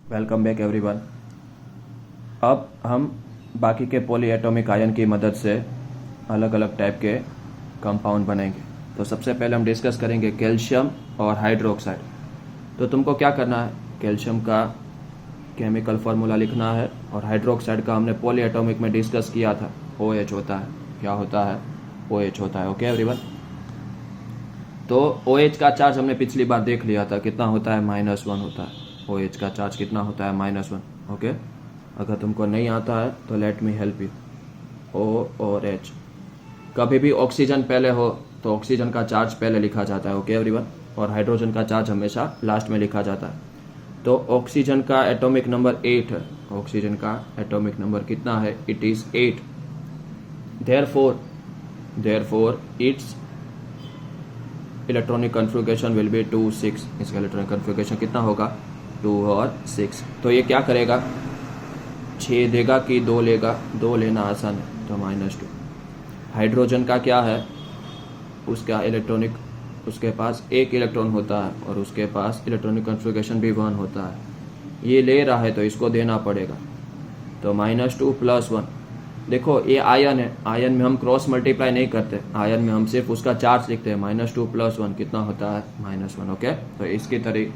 Welcome back everyone. अब हम बाकी के पॉली एटॉमिक आयन की मदद से अलग अलग टाइप के कंपाउंड बनेंगे। तो सबसे पहले हम डिस्कस करेंगे कैल्शियम और हाइड्रोक्साइड। तो तुमको क्या करना है, कैल्शियम का केमिकल फार्मूला लिखना है और हाइड्रोक्साइड का हमने पॉली एटॉमिक में डिस्कस किया था, OH होता है। क्या होता है? OH होता है। Okay everyone. तो OH का चार्ज हमने पिछली बार देख लिया था, कितना होता है? -1 होता है। OH का चार्ज कितना होता है? -1। ओके, अगर तुमको नहीं आता है तो let me help you. O और H, कभी भी ऑक्सीजन पहले हो तो ऑक्सीजन का चार्ज पहले लिखा जाता है। Okay everyone. और हाइड्रोजन का चार्ज हमेशा लास्ट में लिखा जाता है। तो ऑक्सीजन का एटॉमिक नंबर 8 है। ऑक्सीजन का एटॉमिक नंबर कितना है? It is 8। Therefore it's electronic configuration will be 2 6। इसका इलेक्ट्रॉनिक कन्फिगरेशन कितना होगा? 2 और 6। तो ये क्या करेगा? 6 देगा कि 2 लेगा? 2 लेना आसान है, तो -2। हाइड्रोजन का क्या है? उसका इलेक्ट्रॉनिक, उसके पास 1 इलेक्ट्रॉन होता है और उसके पास इलेक्ट्रॉनिक कन्फिगरेशन भी 1 होता है। ये ले रहा है तो इसको देना पड़ेगा। तो -2 + 1। देखो ये आयन है, आयन में हम क्रॉस मल्टीप्लाई नहीं करते, आयन में हम सिर्फ उसका चार्ज लिखते हैं। -2 + 1 कितना होता है? -1। ओके, तो इसकी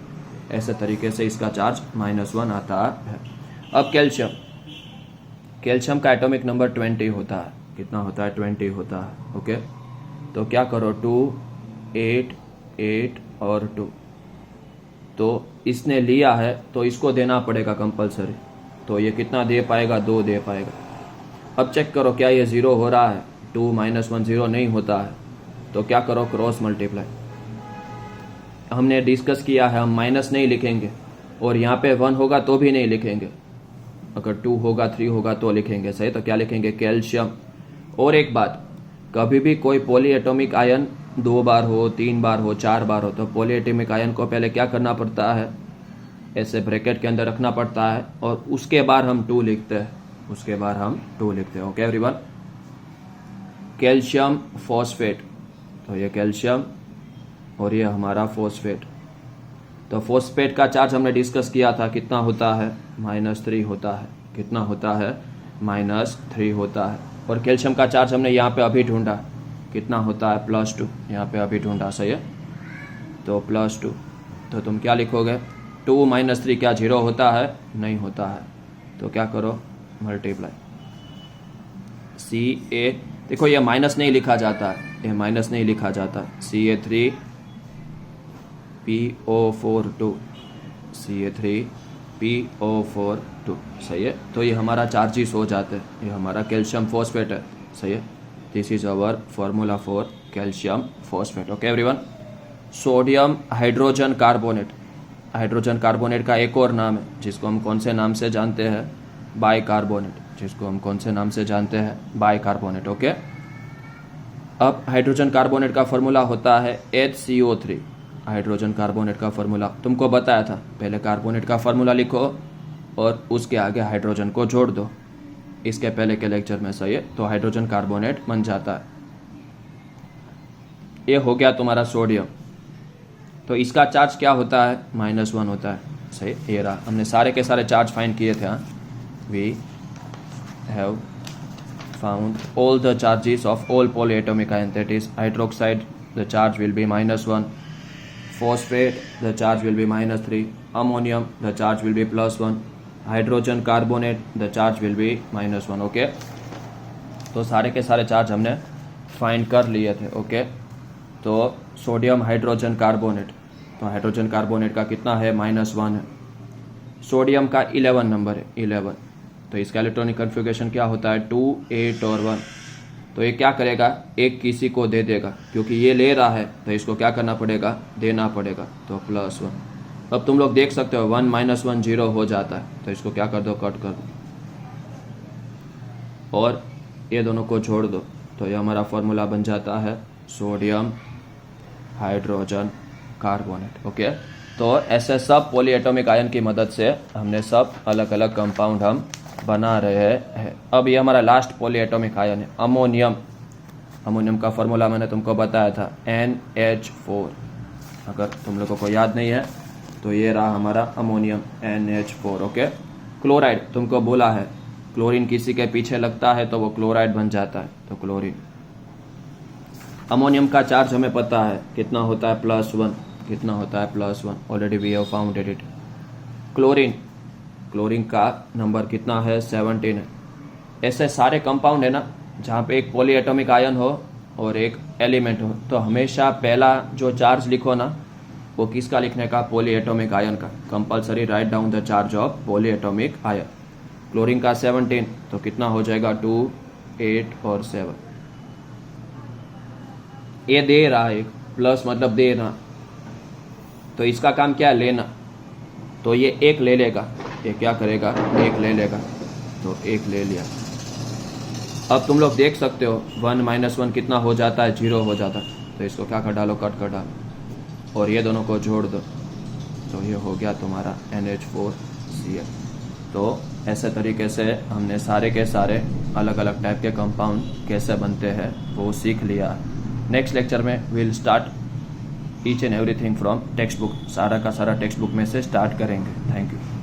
ऐसे तरीके से इसका चार्ज -1 आता है। अब कैल्शियम का एटॉमिक नंबर 20 होता है। कितना होता है? 20 होता है। ओके, तो क्या करो? 2 8 8 और 2। तो इसने लिया है तो इसको देना पड़ेगा कंपलसरी। तो ये कितना दे पाएगा? 2 दे पाएगा। अब चेक करो क्या ये 0 हो रहा है? 2 - 1 0 नहीं होता है। तो क्या करो? Cross multiply. हमने डिस्कस किया है, हम माइनस नहीं लिखेंगे और यहाँ पे 1 होगा तो भी नहीं लिखेंगे। अगर 2 होगा 3 होगा तो लिखेंगे। सही, तो क्या लिखेंगे? कैल्शियम। और एक बात, कभी भी कोई पॉली एटॉमिक आयन 2 बार हो, 3 बार हो, 4 बार हो तो पॉली एटॉमिक आयन को पहले क्या करना पड़ता है? ऐसे ब्रैकेट के अंदर रखना पड़ता है और उसके बाद हम 2 लिखते हैं। उसके बाद हम 2 लिखते हैं। Okay everyone. कैल्शियम फॉस्फेट, तो ये कैल्शियम और ये हमारा फॉस्फेट। तो फॉस्फेट का चार्ज हमने डिस्कस किया था, कितना होता है? -3 होता है। कितना होता है? -3 होता है। और कैल्शियम का चार्ज हमने यहाँ पे अभी ढूंढा, कितना होता है? +2। यहाँ पे अभी ढूंढा, सही है, तो +2। तो तुम क्या लिखोगे? 2 - 3 क्या 0 होता है? नहीं होता है। तो क्या करो? मल्टीप्लाई। Ca, देखो ये माइनस नहीं लिखा जाता है, ये माइनस नहीं लिखा जाता। Ca3PO4 2, Ca3PO4 2, सही है। तो ये हमारा चार्जिस हो जाते हैं, ये हमारा कैल्शियम फॉस्फेट है। सही है, this is our formula for calcium phosphate. Okay everyone. Sodium hydrogen carbonate, hydrogen carbonate का एक और नाम है जिसको हम कौन से नाम से जानते हैं? बाइकार्बोनेट। जिसको हम कौन से नाम से जानते हैं? बाइकार्बोनेट। ओके, अब हाइड्रोजन कार्बोनेट का फॉर्मूला होता है HCO3। हाइड्रोजन कार्बोनेट का फॉर्मूला तुमको बताया था, पहले कार्बोनेट का फॉर्मूला लिखो और उसके आगे हाइड्रोजन को जोड़ दो, इसके पहले के लेक्चर में। सही है, तो हाइड्रोजन कार्बोनेट बन जाता है। ये हो गया तुम्हारा सोडियम। तो इसका चार्ज क्या होता है? -1 होता है। सही, ये रहा, हमने सारे के सारे चार्ज फाइंड किए थे। We have found all the charges of all polyatomic ion, that is hydroxide the charge will be -1, phosphate the charge will be -3, ammonium the charge will be +1, hydrogen carbonate the charge will be -1। Okay, तो सारे के सारे charge हमने find कर लिए थे। Okay, तो sodium hydrogen carbonate, तो हाइड्रोजन कार्बोनेट का कितना है? -1 है। सोडियम का 11 नंबर है, 11। तो इसका इलेक्ट्रॉनिक कन्फिगरेशन क्या होता है? 2 8 और 1। तो ये क्या करेगा? एक किसी को दे देगा, क्योंकि ये ले रहा है तो इसको क्या करना पड़ेगा? देना पड़ेगा। तो +1। अब तुम लोग देख सकते हो 1 - 1 0 हो जाता है, तो इसको क्या कर दो? कट कर दो और ये दोनों को छोड़ दो। तो ये हमारा फॉर्मूला बन जाता है सोडियम हाइड्रोजन कार्बोनेट। ओके, तो ऐसे सब पॉली एटॉमिक आयन की मदद से हमने सब अलग अलग कंपाउंड हम बना रहे हैं। अब ये हमारा लास्ट पॉली एटॉमिक आयन है अमोनियम। अमोनियम का फॉर्मूला मैंने तुमको बताया था NH4। अगर तुम लोगों को याद नहीं है तो ये रहा हमारा अमोनियम NH4। ओके, क्लोराइड तुमको बोला है क्लोरीन किसी के पीछे लगता है तो वो क्लोराइड बन जाता है, तो क्लोरीन। अमोनियम का चार्ज हमें पता है कितना होता है, +1। कितना होता है, +1, already we have found it. Chlorine, chlorine का नंबर कितना है, 17 है। ऐसे सारे कंपाउंड है ना जहाँ पे एक पॉली एटॉमिक आयन हो और एक एलिमेंट हो, तो हमेशा पहला जो चार्ज लिखो ना वो किसका लिखने का, पॉली एटॉमिक आयन का। Compulsory write down the charge of poly atomic ion. Chlorine का 17, तो कितना हो जाएगा, 2, 8 और 7। ये दे रहा है एक प्लस, मतलब देना, तो इसका काम क्या है, लेना। तो ये एक ले लेगा, ये क्या करेगा, एक ले लेगा, तो एक ले लिया। अब तुम लोग देख सकते हो 1 - 1 कितना हो जाता है, 0 हो जाता है। तो इसको क्या कर डालो, कट कर डालो और ये दोनों को जोड़ दो, तो ये हो गया तुम्हारा NH4Cl। तो ऐसे तरीके से हमने सारे के सारे अलग अलग टाइप के कंपाउंड कैसे बनते हैं वो सीख लिया। नेक्स्ट लेक्चर में will start each and everything from text book, सारा का सारा टेक्स्ट बुक में से स्टार्ट करेंगे। Thank you.